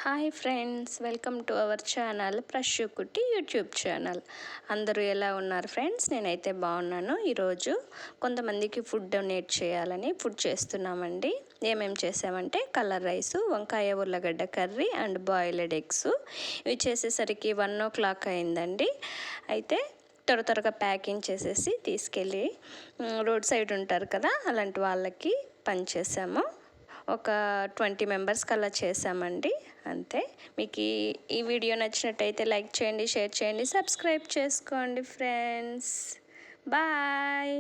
Hi friends, welcome to our channel ప్రశ్యు కుట్టి YouTube channel. అందరూ ఎలా ఉన్నారు ఫ్రెండ్స్? నేనైతే బాగున్నాను. ఈరోజు కొంతమందికి ఫుడ్ డొనేట్ చేయాలని ఫుడ్ చేస్తున్నామండి. ఏమేమి చేసామంటే కలర్ రైసు, వంకాయ ఉర్లగడ్డ కర్రీ అండ్ బాయిల్డ్ ఎగ్స్. ఇవి చేసేసరికి 1 o'clock అయిందండి. అయితే త్వరగా ప్యాకింగ్ చేసేసి తీసుకెళ్ళి రోడ్ సైడ్ ఉంటారు కదా, అలాంటి వాళ్ళకి పనిచేసాము. ఒక 20 మెంబర్స్కి అలా చేసామండి. అంతే. మీకు ఈ వీడియో నచ్చినట్టయితే లైక్ చేయండి, షేర్ చేయండి, సబ్స్క్రైబ్ చేసుకోండి ఫ్రెండ్స్. బాయ్.